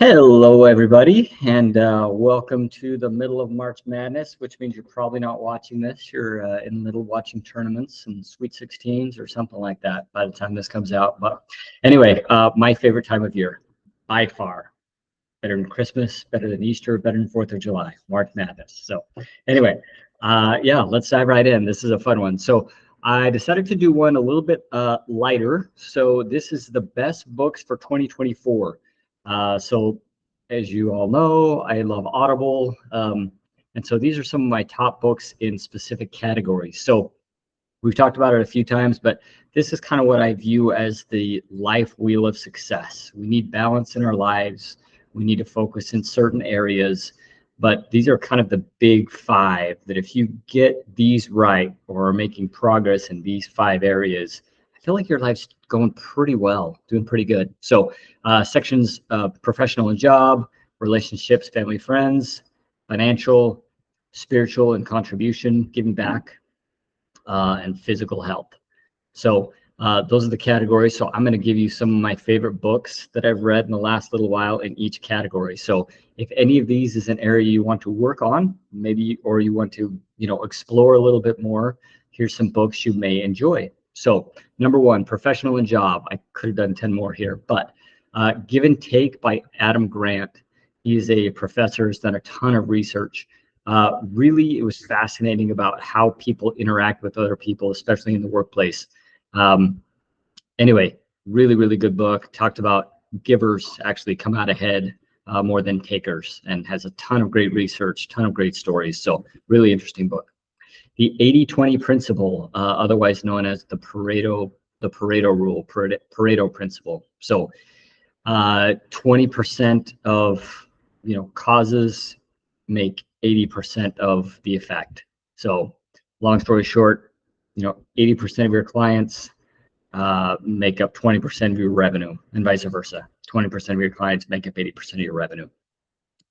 Hello, everybody, and welcome to the middle of March Madness, which means you're probably not watching this. You're in the middle watching tournaments and Sweet 16s or something like that by the time this comes out. But anyway, my favorite time of year, by far. Better than Christmas, better than Easter, better than 4th of July, March Madness. So anyway, yeah, let's dive right in. This is a fun one. So I decided to do one a little bit lighter. So this is the best books for 2024. So as you all know, I love Audible. And so these are some of my top books in specific categories. So we've talked about it a few times, but this is kind of what I view as the life wheel of success. We need balance in our lives. We need to focus in certain areas, but these are kind of the big five that if you get these right or are making progress in these five areas, I feel like your life's going pretty well, doing pretty good. So sections, professional and job, relationships, family, friends, financial, spiritual and contribution, giving back, and physical health. So those are the categories. So I'm going to give you some of my favorite books that I've read in the last little while in each category. So if any of these is an area you want to work on, maybe, or you want to, explore a little bit more, here's some books you may enjoy. So number one, Professional and Job. I could have done 10 more here, but Give and Take by Adam Grant. He's a professor, has done a ton of research. Really, it was fascinating about how people interact with other people, especially in the workplace. Anyway, really, really good book. Talked about givers actually come out ahead more than takers, and has a ton of great research, ton of great stories. So really interesting book. The 80-20 principle, otherwise known as the Pareto rule, Pareto principle. So 20% of causes make 80% of the effect. So long story short, 80% of your clients make up 20% of your revenue, and vice versa. 20% of your clients make up 80% of your revenue.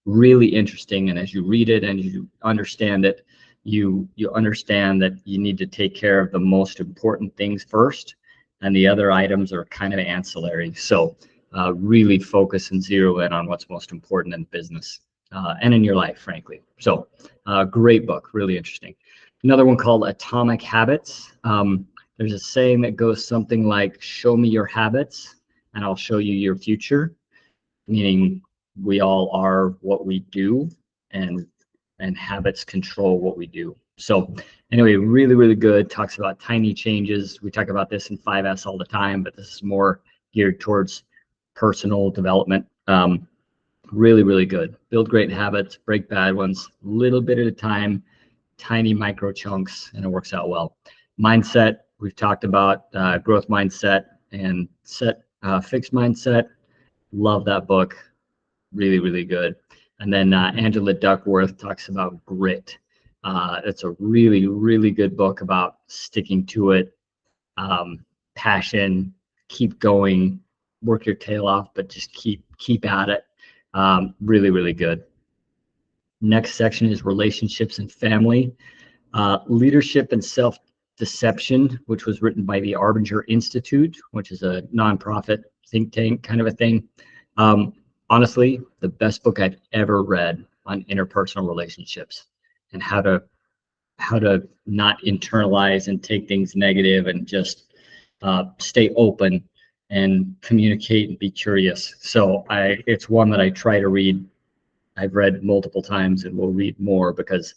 Really interesting. And as you read it and you understand it, you understand that you need to take care of the most important things first, and the other items are kind of ancillary. So really focus and zero in on what's most important in business and in your life, frankly. So great book, really interesting. Another one called Atomic Habits. There's a saying that goes something like, show me your habits and I'll show you your future, meaning we all are what we do, and habits control what we do. So anyway, really, really good. Talks about tiny changes. We talk about this in 5S all the time, but this is more geared towards personal development. Really, really good. Build great habits, break bad ones, little bit at a time, tiny micro chunks, and it works out well. Mindset, we've talked about growth mindset and fixed mindset. Love that book. Really, really good. And then Angela Duckworth talks about grit. It's a really, really good book about sticking to it, passion, keep going, work your tail off, but just keep at it. Really, really good. Next section is relationships and family. Leadership and Self-Deception, which was written by the Arbinger Institute, which is a nonprofit think tank kind of a thing. Honestly, the best book I've ever read on interpersonal relationships and how to not internalize and take things negative, and just stay open and communicate and be curious. So it's one that I try to read. I've read multiple times and will read more because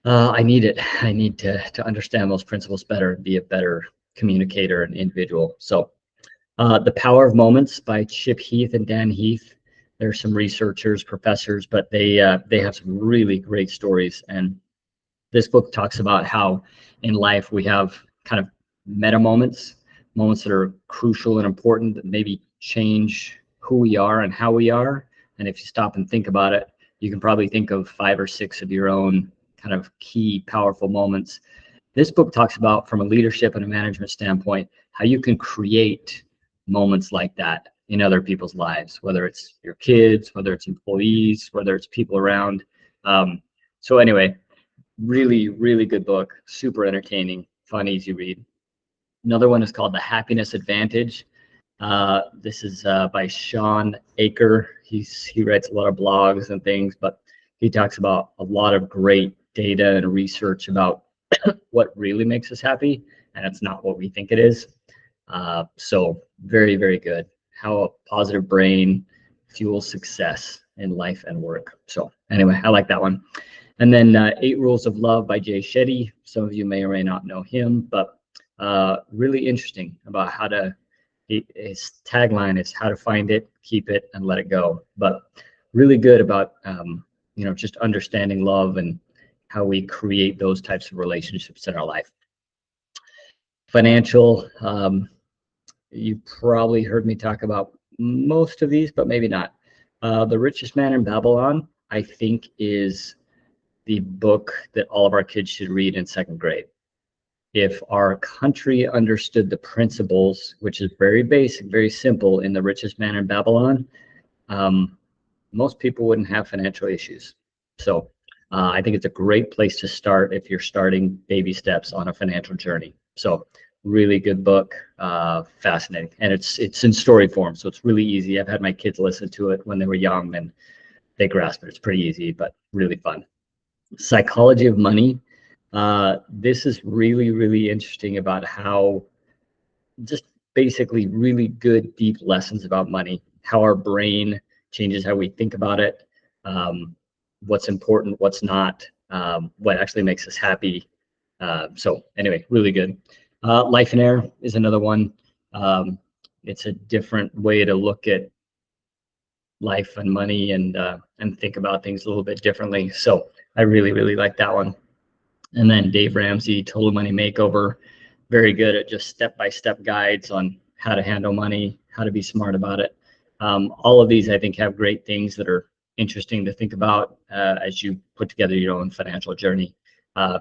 I need it. I need to understand those principles better and be a better communicator and individual. So The Power of Moments by Chip Heath and Dan Heath. There's some researchers, professors, but they have some really great stories. And this book talks about how in life we have kind of meta moments that are crucial and important, that maybe change who we are and how we are. And if you stop and think about it, you can probably think of 5 or 6 of your own kind of key powerful moments. This book talks about, from a leadership and a management standpoint, how you can create moments like that in other people's lives, whether it's your kids, whether it's employees, whether it's people around. So anyway, really, really good book, super entertaining, fun, easy read. Another one is called The Happiness Advantage. This is by Sean Aker. He writes a lot of blogs and things, but he talks about a lot of great data and research about what really makes us happy, and it's not what we think it is. So very, very good. How a positive brain fuels success in life and work. So anyway, I like that one. And then 8 Rules of Love by Jay Shetty. Some of you may or may not know him, but really interesting about how to, his tagline is how to find it, keep it, and let it go. But really good about, just understanding love and how we create those types of relationships in our life. Financial, you probably heard me talk about most of these, but maybe not. The Richest Man in Babylon, I think, is the book that all of our kids should read in 2nd grade. If our country understood the principles, which is very basic, very simple, in The Richest Man in Babylon, most people wouldn't have financial issues. So I think it's a great place to start if you're starting baby steps on a financial journey. So really good book, fascinating, and it's in story form, so it's really easy. I've had my kids listen to it when they were young, and they grasp it. It's pretty easy, but really fun. Psychology of Money. This is really, really interesting about how just basically really good, deep lessons about money, how our brain changes how we think about it, what's important, what's not, what actually makes us happy. So anyway, really good. Life in Air is another one. It's a different way to look at life and money and think about things a little bit differently. So I really, really like that one. And then Dave Ramsey, Total Money Makeover, very good at just step-by-step guides on how to handle money, how to be smart about it. All of these, I think, have great things that are interesting to think about as you put together your own financial journey.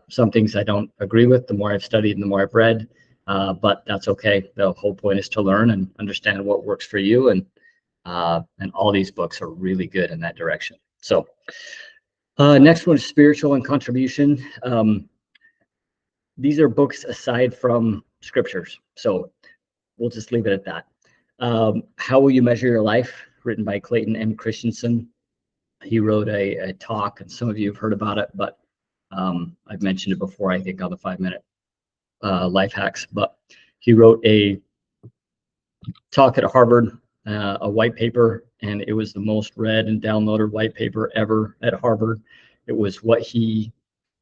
Some things I don't agree with the more I've studied and the more I've read, but that's okay. The whole point is to learn and understand what works for you, and all these books are really good in that direction. So next one is Spiritual and Contribution. These are books aside from scriptures, so we'll just leave it at that. How Will You Measure Your Life, written by Clayton M. Christensen. He wrote a talk, and some of you have heard about it, but I've mentioned it before, I think, on the 5-minute life hacks. But he wrote a talk at Harvard, a white paper, and it was the most read and downloaded white paper ever at Harvard. It was what he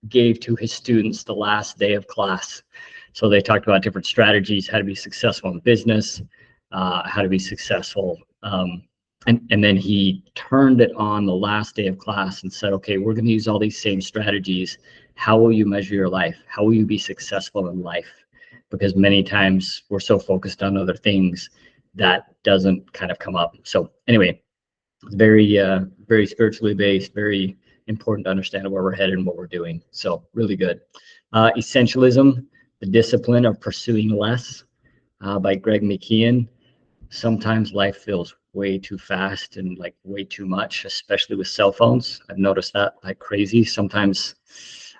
gave to his students the last day of class. So they talked about different strategies, how to be successful in business, how to be successful. And then he turned it on the last day of class and said, okay, we're going to use all these same strategies. How will you measure your life? How will you be successful in life? Because many times we're so focused on other things that doesn't kind of come up. So anyway, very, very spiritually based, very important to understand where we're headed and what we're doing. So really good. Essentialism, The Discipline of Pursuing Less, by Greg McKeown. Sometimes life feels way too fast and like way too much, especially with cell phones. I've noticed that like crazy. Sometimes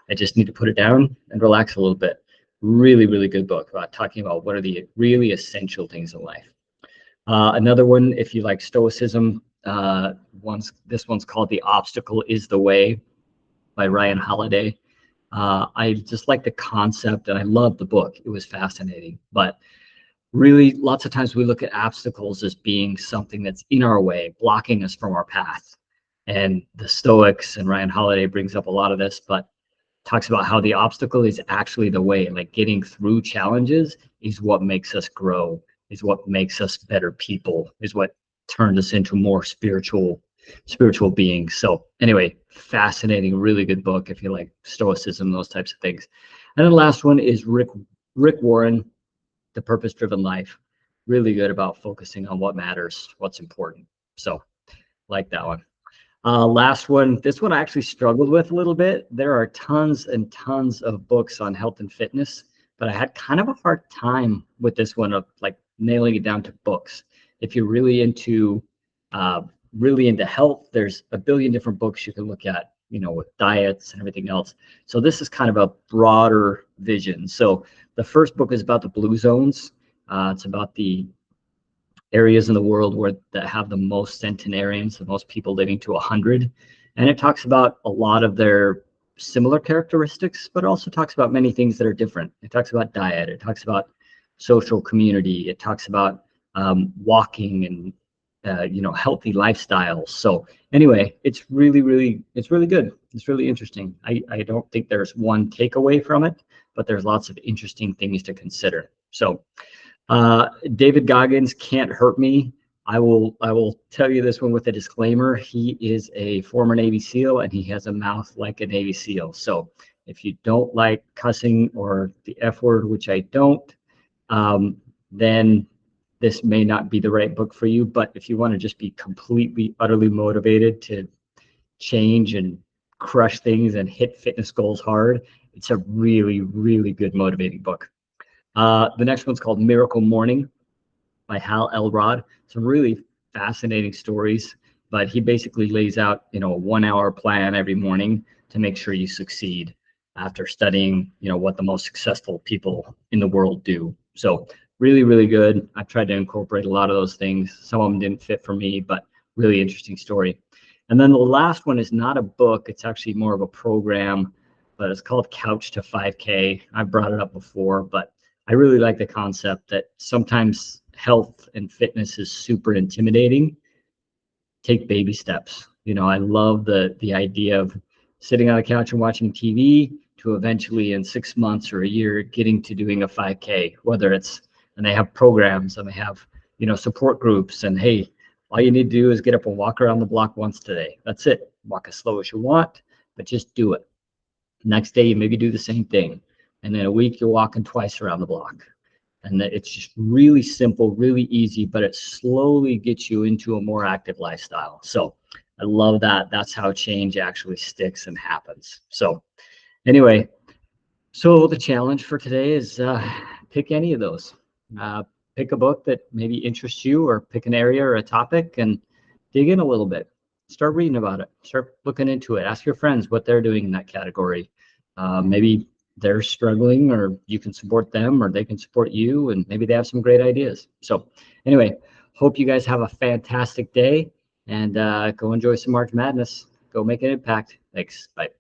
I just need to put it down and relax a little bit. Really, really good book about talking about what are the really essential things in life. Another one, if you like Stoicism, this one's called The Obstacle is the Way by Ryan Holiday. I just like the concept and I love the book. It was fascinating, but really lots of times we look at obstacles as being something that's in our way, blocking us from our path. And the Stoics and Ryan Holiday brings up a lot of this, but talks about how the obstacle is actually the way, like getting through challenges is what makes us grow, is what makes us better people, is what turns us into more spiritual beings. So anyway, fascinating, really good book if you like Stoicism, those types of things. And then the last one is Rick Warren, The Purpose-Driven Life. Really good about focusing on what matters, what's important. So like that one. Last one, this one I actually struggled with a little bit. There are tons and tons of books on health and fitness, but I had kind of a hard time with this one of like nailing it down to books. If you're really into health, there's a billion different books you can look at, with diets and everything else. So this is kind of a broader vision. So the first book is about the blue zones. It's about the areas in the world that have the most centenarians, the most people living to 100. And it talks about a lot of their similar characteristics, but also talks about many things that are different. It talks about diet. It talks about social community. It talks about walking and healthy lifestyles. So anyway, it's really good. It's really interesting. I don't think there's one takeaway from it, but there's lots of interesting things to consider. So David Goggins can't hurt me. I will tell you this one with a disclaimer. He is a former Navy SEAL and he has a mouth like a Navy SEAL. So if you don't like cussing or the F word, which I don't, then this may not be the right book for you. But if you want to just be completely, utterly motivated to change and crush things and hit fitness goals hard, it's a really, really good motivating book. The next one's called Miracle Morning by Hal Elrod. Some really fascinating stories, but he basically lays out, a 1-hour plan every morning to make sure you succeed after studying, what the most successful people in the world do. So really, really good. I've tried to incorporate a lot of those things. Some of them didn't fit for me, but really interesting story. And then the last one is not a book. It's actually more of a program, but it's called Couch to 5K. I've brought it up before, but I really like the concept that sometimes health and fitness is super intimidating. Take baby steps. I love the idea of sitting on the couch and watching TV to eventually in 6 months or a year getting to doing a 5K, whether it's, and they have programs and they have, support groups, and hey, all you need to do is get up and walk around the block once today. That's it. Walk as slow as you want, but just do it. Next day, you maybe do the same thing. And then a week, you're walking twice around the block. And it's just really simple, really easy, but it slowly gets you into a more active lifestyle. So I love that. That's how change actually sticks and happens. So anyway, so the challenge for today is pick any of those. Pick a book that maybe interests you, or pick an area or a topic and dig in a little bit. Start reading about it. Start looking into it. Ask your friends what they're doing in that category. Maybe they're struggling, or you can support them, or they can support you, and maybe they have some great ideas. So anyway, hope you guys have a fantastic day, and go enjoy some March Madness. Go make an impact. Thanks. Bye.